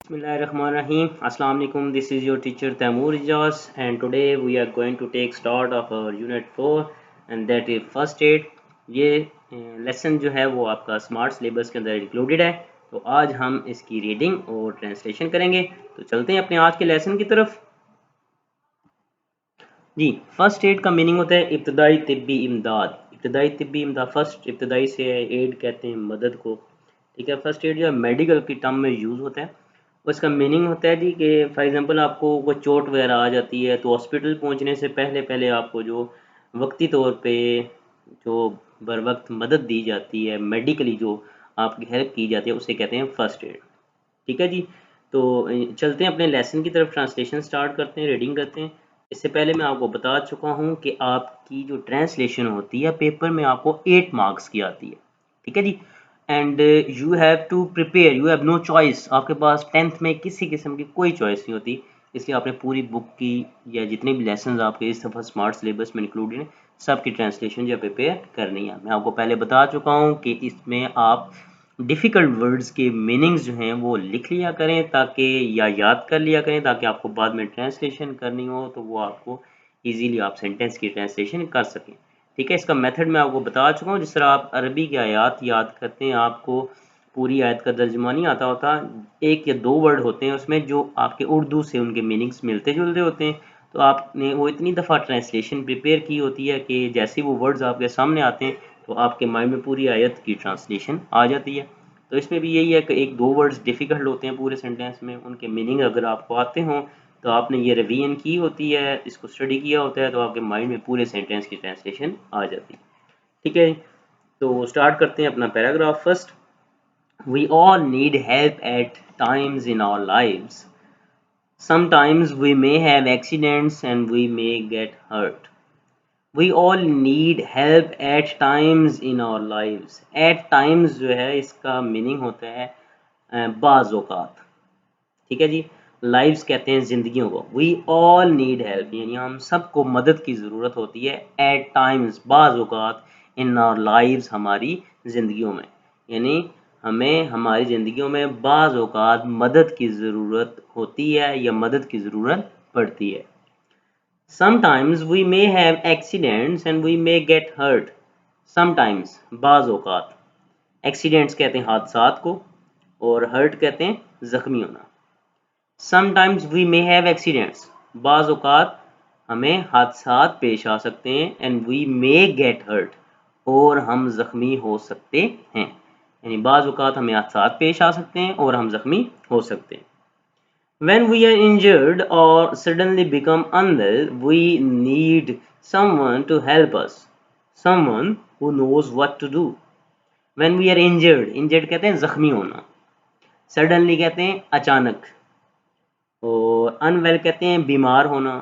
Bismillahirrahmanirrahim. Assalamu alaikum. This is your teacher Taimur Ijaz, and today we are going to take start of our unit 4 and that is first aid. ये lesson जो है वो आपका smart syllabus के अंदर included है। तो आज हम इसकी रीडिंग और ट्रांसलेशन करेंगे। तो चलते हैं अपने आज के लेसन की तरफ। जी, फर्स्ट एड का मीनिंग होता है इब्तदाई तिब्बी इमदाद। इब्तदाई तिब्बी इमदाद, फर्स्ट इब्तदाई से एड कहते हैं मदद को। ठीक है, फर्स्ट एड जो है मेडिकल की टर्म में यूज़ होता है। उसका मीनिंग होता है जी कि फॉर एग्जांपल आपको कोई चोट वगैरह आ जाती है तो हॉस्पिटल पहुंचने से पहले पहले आपको जो वक्ती तौर पे जो बर वक्त मदद दी जाती है, मेडिकली जो आपकी हेल्प की जाती है, उसे कहते हैं फर्स्ट एड। ठीक है जी। तो चलते हैं अपने लेसन की तरफ, ट्रांसलेशन स्टार्ट करते हैं, रीडिंग करते हैं। इससे पहले मैं आपको बता चुका हूँ कि आपकी जो ट्रांसलेशन होती है पेपर में आपको 8 मार्क्स की आती है। ठीक है जी। And you have to prepare, you have no choice. आपके पास 10th में किसी किस्म की कोई चॉइस नहीं होती, इसलिए आपने पूरी बुक की या जितने भी लेसन आपके इस दफ़ा स्मार्ट सिलेबस में इंक्लूडेड हैं सबकी ट्रांसलेशन जो प्रिपेयर करनी है। मैं आपको पहले बता चुका हूँ कि इसमें आप डिफ़िकल्ट वर्ड्स के मीनिंग्स जो हैं वो लिख लिया करें ताकि या याद कर लिया करें ताकि आपको बाद में ट्रांसलेशन करनी हो तो वो आपको इजीली आप सेंटेंस की ट्रांसलेशन कर सकें। ठीक है, इसका मेथड मैं आपको बता चुका हूँ। जिस तरह आप अरबी की आयत याद करते हैं, आपको पूरी आयत का तर्जुमा नहीं आता होता, एक या दो वर्ड होते हैं उसमें जो आपके उर्दू से उनके मीनिंग्स मिलते जुलते होते हैं। तो आपने वो इतनी दफ़ा ट्रांसलेशन प्रिपेयर की होती है कि जैसे वो वर्ड्स आपके सामने आते हैं तो आपके माइंड में पूरी आयत की ट्रांसलेशन आ जाती है। तो इसमें भी यही है कि एक दो वर्ड्स डिफ़िकल्ट होते हैं पूरे सेंटेंस में, उनके मीनिंग अगर आपको आते हों तो आपने ये रिवीजन की होती है, इसको स्टडी किया होता है, तो आपके माइंड में पूरे सेंटेंस की ट्रांसलेशन आ जाती है। ठीक है, तो स्टार्ट करते हैं अपना paragraph. First, we all need help at times in our lives. Sometimes we may have accidents and we may get hurt. We all need help at times in our lives. At times जो है इसका meaning होता है बाज़ औक़ात। ठीक है जी। Lives कहते हैं ज़िंदगियों को। वी ऑल नीड हेल्प यानी हम सबको मदद की ज़रूरत होती है। एट टाइम्स बाज़ औक़ात, इन आवर लाइव्स हमारी ज़िंदगियों में, यानी हमें हमारी ज़िंदगियों में बाज़ औक़ात मदद की ज़रूरत होती है या मदद की ज़रूरत पड़ती है। Sometimes we may have accidents and we may get hurt. Sometimes बाज़ औक़ात, एक्सीडेंट्स कहते हैं हादसात को और हर्ट कहते हैं ज़ख्मी होना। Sometimes we may have accidents, बाज़ औक़ात हमें हादसात पेश आ सकते हैं, and we may get hurt, और हम ज़ख्मी हो सकते हैं। यानी बाज़ औक़ात हमें हादसात पेश आ सकते हैं और हम ज़ख्मी हो सकते हैं। When we are injured or suddenly become unwell, we need someone to help us, someone who knows what to do. When we are injured, injured कहते हैं ज़ख्मी होना, suddenly कहते हैं अचानक, और unwell कहते हैं बीमार होना।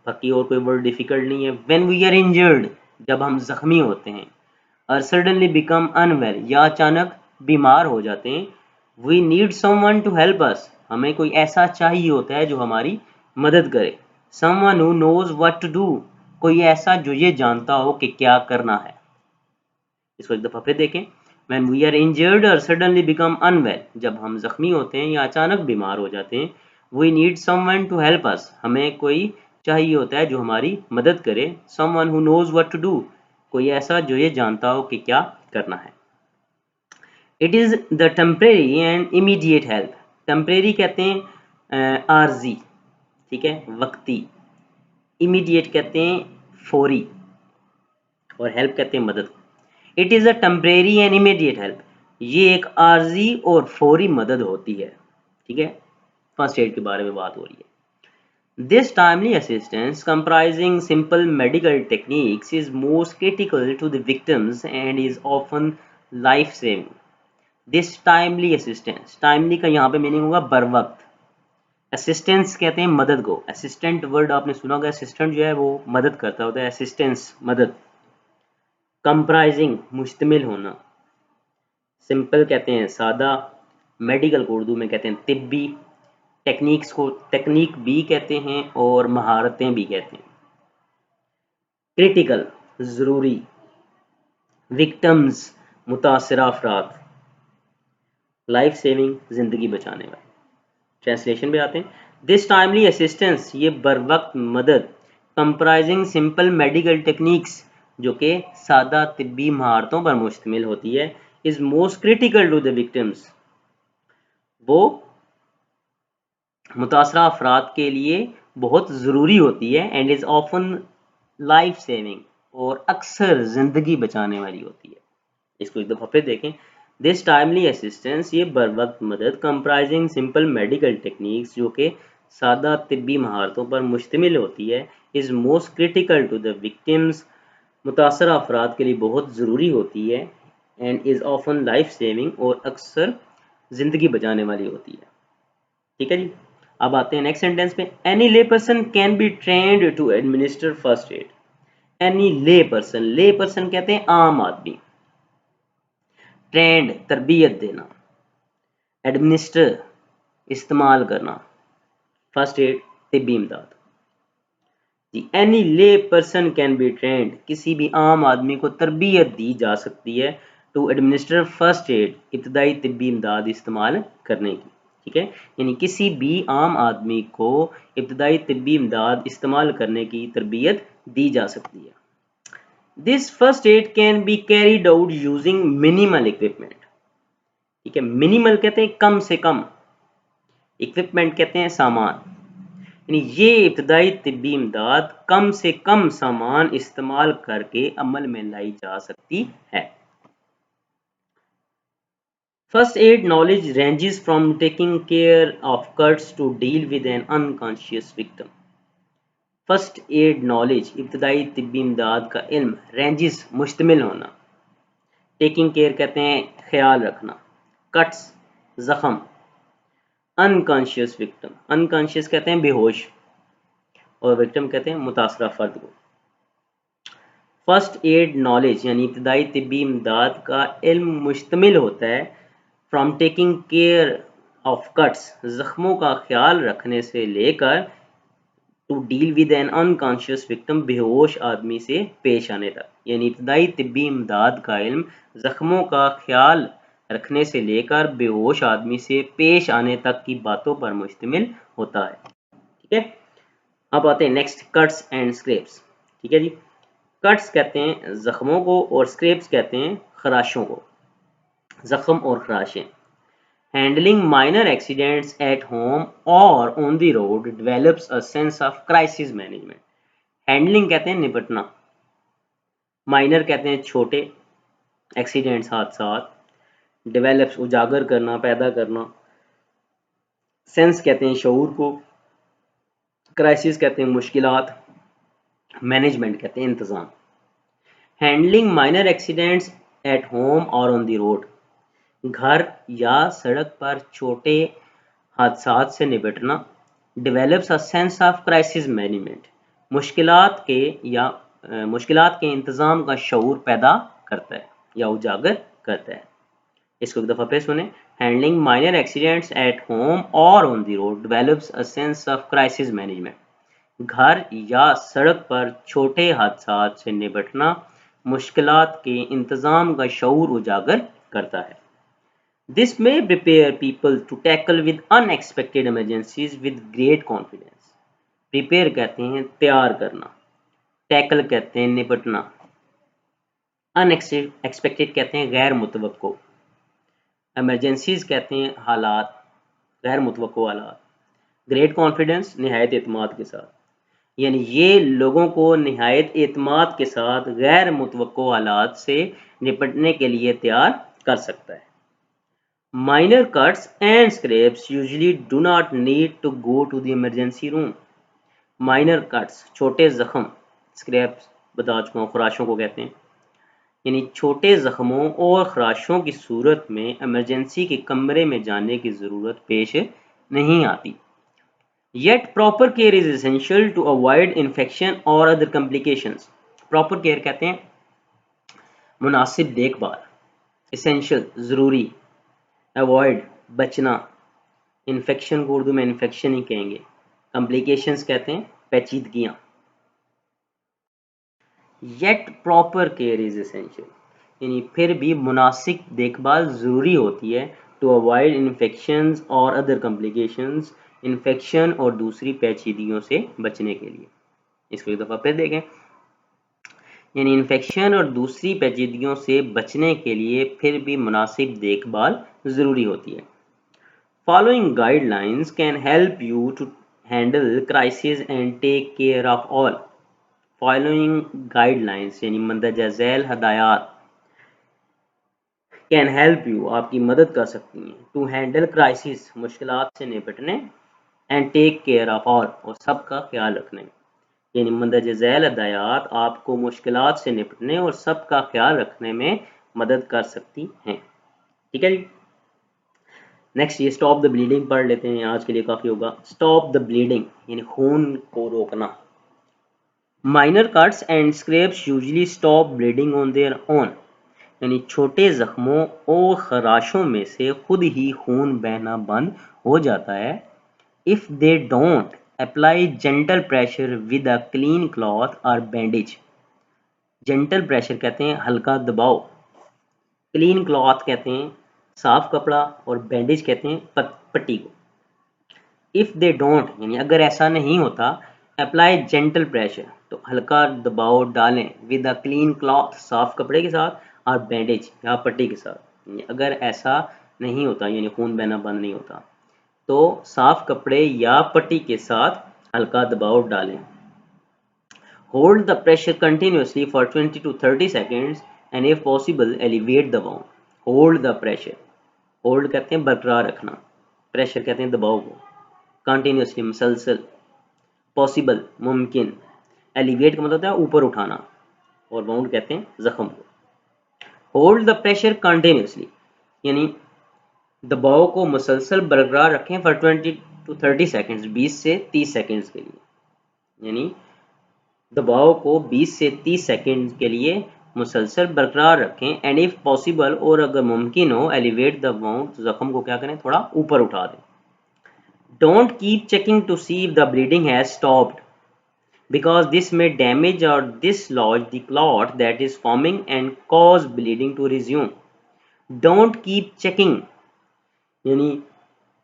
बाकी और कोई वर्ड डिफ़िकल्ट नहीं है। When we are injured, जब हम ज़ख्मी होते हैं, और suddenly become unwell, या अचानक बीमार हो जाते हैं, we need someone to help us, हमें कोई ऐसा चाहिए होता है जो हमारी मदद करे। Someone who knows what to do, कोई ऐसा जो ये जानता हो कि क्या करना है। इसको एक दफ़ा फिर देखें। When we are injured or suddenly become unwell, जब हम ज़ख्मी होते हैं या अचानक बीमार हो जाते हैं, we need someone to help us, हमें कोई चाहिए होता है जो हमारी मदद करे। Someone who knows what to do, कोई ऐसा जो ये जानता हो कि क्या करना है। It is the temporary and immediate help. Temporary कहते हैं आर्जी, ठीक है, वक्ती। Immediate कहते हैं फौरी, और हेल्प कहते हैं मदद। It is a temporary and immediate help, ये एक आर्जी और फौरी मदद होती है। ठीक है, फर्स्ट एड के बारे में बात हो रही है। This timely assistance comprising simple medical techniques is most critical to the victims and is often life saving. This timely assistance, timely का यहाँ पे मीनिंग होगा बर वक्त। असिस्टेंस कहते हैं मदद को। असिस्टेंट वर्ड आपने सुना होगा, असिस्टेंट जो है वो मदद करता होता है, असिस्टेंस मदद। कंप्राइजिंग मुश्तमिल होना। सिंपल कहते हैं सादा। मेडिकल को उर्दू में कहते हैं तिब्बी। टेक्निक्स को टेक्निक भी कहते हैं और महारतें भी कहते हैं। क्रिटिकल ज़रूरी। विक्टम्स मुतासरा अफराद। लाइफ सेविंग, ज़िंदगी बचाने वाली। ट्रांसलेशन पे आते हैं। दिस टाइमली असिस्टेंस, ये बर वक्त मदद, कंप्राइजिंग सिंपल मेडिकल टेक्निक्स, जो कि सादा तिब्बी महारतों पर मुश्तमिल होती है, is most critical to the victims, वो मुतासरा अफराद के लिए बहुत ज़रूरी होती है, and is often life saving, और अक्सर ज़िंदगी बचाने वाली होती है। इसको एक दफ़ा फिर देखें। दिस टाइमली असिस्टेंस, ये बर वक्त मदद, कंप्राइजिंग सिंपल मेडिकल टेक्निक्स, जो कि सादा तिब्बी महारतों पर मुश्तमिल होती है, is most critical to the victims, मुतासरा अफराद के लिए बहुत ज़रूरी होती है, and is often life saving, और अक्सर ज़िंदगी बचाने वाली होती है। ठीक है जी। अब आते हैं नेक्स्ट सेंटेंस पे। Any lay person can be trained to administer first aid. Any lay person कहते हैं आम आदमी, ट्रेंड तरबियत देना, एडमिनिस्टर इस्तेमाल करना, फर्स्ट एड तिब्बी इमदाद जी। Any lay person can B trend, किसी भी आम आदमी को तरबियत दी जा सकती है, टू एडमिनिस्टर फर्स्ट एड, इब्तदाई तिब्बी इमदाद इस्तेमाल करने की। ठीक है, यानी किसी भी आम आदमी को इब्तदाई तिब्बी इमदाद इस्तेमाल करने की तरबियत दी जा सकती है। This first aid can be carried out using minimal equipment. ठीक है, मिनिमल कहते हैं कम से कम, इक्विपमेंट कहते हैं सामान, यानी ये इब्तदाई तिब्बी इमदाद कम से कम सामान इस्तेमाल करके अमल में लाई जा सकती है। First aid knowledge ranges from taking care of cuts to deal with an unconscious victim. First aid knowledge, इब्तदाई तिब्बी इमदाद का इल्म, रेंजेस मुश्तमिल होना, टेकिंग केयर कहते हैं ख्याल रखना, कट्स जख्म, अनकॉन्शियस विक्टिम, अनकॉन्शियस कहते हैं बेहोश, और विक्टिम कहते हैं मुतासरा फर्द को। फर्स्ट एड नॉलेज यानी इब्तदाई तिब्बी इमदाद का इल्म मुश्तमिल होता है from taking care of cuts, जख्मों का ख्याल रखने से लेकर, to deal with an unconscious victim, बेहोश आदमी से पेश आने तक। यानी इब्तदाई तिब्बी इमदाद का इल्म जख्मों का ख्याल रखने से लेकर बेहोश आदमी से पेश आने तक की बातों पर मुश्तमिल होता है। ठीक है, अब आते हैं नेक्स्ट, कट्स एंड स्क्रैप्स। ठीक है जी, कट्स कहते हैं जख्मों को, और स्क्रैप्स कहते हैं खराशों को, जख्म और खराशें। Handling minor accidents at home और on the road develops a sense of crisis management. Handling कहते हैं निपटना, माइनर कहते हैं छोटे एक्सीडेंट्स हादसात, डेवलप्स उजागर करना, पैदा करना, सेंस कहते हैं शऊर को, क्राइसिस कहते हैं मुश्किलात, मैनेजमेंट कहते हैं इंतज़ाम। Handling minor accidents at home और ऑन द रोड, घर या सड़क पर छोटे हादसात से निपटना। Develops a sense of crisis management, मुश्किलात के इंतज़ाम का शऊर पैदा करता है या उजागर करता है। इसको एक दफ़ा फिर सुने। Handling minor accidents at home और on the road develops a sense of crisis management, घर या सड़क पर छोटे हादसात से निपटना मुश्किलात के इंतज़ाम का शऊर उजागर करता है। This may prepare people to tackle with unexpected emergencies with great confidence. Prepare कहते हैं तैयार करना, टैकल कहते हैं निपटना, अनएक्सपेक्टेड कहते हैं गैर मुतवक्को, एमरजेंसीज कहते हैं हालात, गैर मुतवक्को हालात, ग्रेट कॉन्फिडेंस निहायत एतमाद के साथ, यानी ये लोगों को निहायत एतमाद के साथ गैर मुतवक्को हालात से निपटने के लिए तैयार कर सकता है। Minor cuts and scrapes usually do not need to go to the emergency room. Minor cuts, छोटे जख्म, scrapes बता चुका हूँ, खराशों को कहते हैं, यानी छोटे जख्मों और खराशों की सूरत में इमरजेंसी के कमरे में जाने की ज़रूरत पेश नहीं आती। Yet proper care is essential to avoid infection or other complications. Proper care कहते हैं मुनासिब देखभाल, essential ज़रूरी, अवॉइड बचना, इन्फेक्शन को उर्दू में इन्फेक्शन ही कहेंगे, कॉम्प्लिकेशंस कहते हैं पेचीदगियाँ। Yet proper care is essential, यानी फिर भी मुनासिब देखभाल ज़रूरी होती है, टू अवॉइड इन्फेक्शंस और अदर कॉम्प्लिकेशंस, इन्फेक्शन और दूसरी पेचीदगियों से बचने के लिए। इसको एक दफ़ा फिर देखें, यानी इन्फेक्शन और दूसरी पेचीदगियों से बचने के लिए फिर भी मुनासिब देखभाल ज़रूरी होती है। Following guidelines can help you to handle crisis and take care of all. Following guidelines यानी मंदरजा झैल हदायत कैन हेल्प यू आपकी मदद कर सकती हैं टू हैंडल क्राइसिस मुश्किलात से निपटने and take care of all और सबका ख्याल रखने में। यानी मंदरजा झैल हदायत आपको मुश्किलात से निपटने और सबका ख्याल रखने में मदद कर सकती हैं। ठीक है जी। नेक्स्ट ये स्टॉप द ब्लीडिंग पढ़ लेते हैं, आज के लिए काफ़ी होगा। स्टॉप द ब्लीडिंग यानी खून को रोकना। Minor cuts and scraps usually stop bleeding on their own, यानी छोटे जख्मों और खराशों में से खुद ही खून बहना बंद हो जाता है। If they don't apply gentle pressure with a clean cloth और बैंडेज। जेंटल प्रेशर कहते हैं हल्का दबाव, क्लीन क्लॉथ कहते हैं साफ कपड़ा और बैंडेज कहते हैं पट्टी को। इफ़ दे डोंट यानी अगर ऐसा नहीं होता, अप्लाई जेंटल प्रेशर तो हल्का दबाव डालें, विद अ क्लीन क्लॉथ साफ कपड़े के साथ, और बैंडेज या पट्टी के साथ। यानी अगर ऐसा नहीं होता यानी खून बहना बंद नहीं होता तो साफ कपड़े या पट्टी के साथ हल्का दबाव डालें। Hold the pressure continuously for 20 to 30 seconds and if possible elevate the wound. Hold the pressure, hold कहते हैं बरकरार रखना, प्रेशर कहते हैं दबाव को, कंटिन्यूसली मुसलसल, पॉसिबल मुमकिन, एलिवेट का मतलब होता है ऊपर उठाना, और बाउंड कहते हैं जख्म को। होल्ड द प्रेशर कंटिन्यूसली यानी दबाव को मुसलसल बरकरार रखें फॉर 20 to 30 seconds 20 से 30 सेकंड्स के लिए, यानी दबाव को 20 से 30 सेकंड के लिए मुसलसल बरकरार रखें। एंड इफ पॉसिबल और अगर मुमकिन हो एलिवेट द वाउंड जख्म को क्या करें थोड़ा ऊपर उठा दें। Don't keep checking to see if the bleeding has stopped because this may damage or dislodge the clot that is forming and cause bleeding to resume. Don't keep checking यानी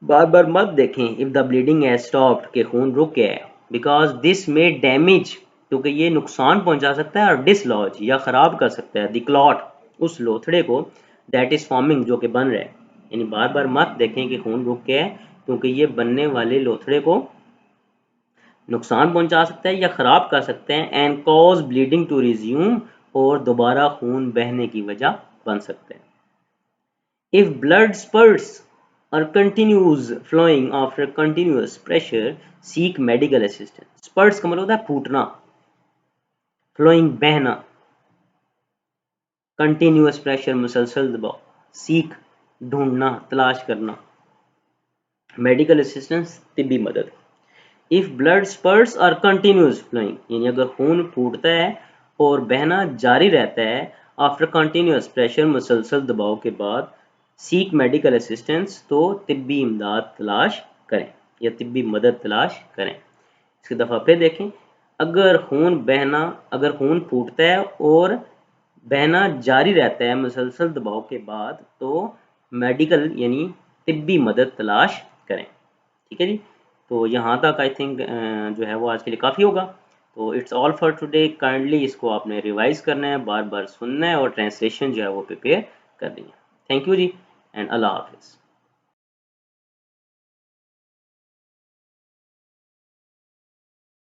बार बार मत देखें if the bleeding has stopped कि खून रुक गया है, because this may damage क्योंकि ये नुकसान पहुंचा सकता है, और dislodge या ख़राब कर सकता है the clot उस लोथड़े को that is forming जो कि बन रहा है। यानी बार बार मत देखें कि खून रुक गया है क्योंकि ये बनने वाले लोथड़े को नुकसान पहुंचा सकता है या ख़राब कर सकते हैं। And cause bleeding to resume और दोबारा खून बहने की वजह बन सकते हैं। इफ़ ब्लड स्पर्ट्स और continues flowing after continuous pressure seek medical assistance. Spurts का मतलब होता है फूटना, फ्लोइंग बहना, कंटिन्यूस प्रेशर मुसलसल दबाव, सीक ढूंढना तलाश करना, मेडिकल असिस्टेंस तिब्बी मदद। If blood spurts or continues flowing यानी अगर खून फूटता है और बहना जारी रहता है आफ्टर कंटिन्यूस प्रेशर मुसलसल दबाव के बाद, सीक मेडिकल असिस्टेंस तो तिब्बी इमदाद तलाश करें या तिब्बी मदद तलाश करें। इसकी दफ़ा फिर देखें, अगर खून फूटता है और बहना जारी रहता है मुसलसल दबाव के बाद तो मेडिकल यानी तिब्बी मदद तलाश करें। ठीक है जी। तो यहाँ तक आई थिंक जो है वो आज के लिए काफ़ी होगा। तो it's all for today. Kindly इसको आपने रिवाइज करना है, बार बार सुनना है और ट्रांसलेशन जो है वो प्रिपेयर करनी है। थैंक यू जी एंड अल्लाह हाफिज़।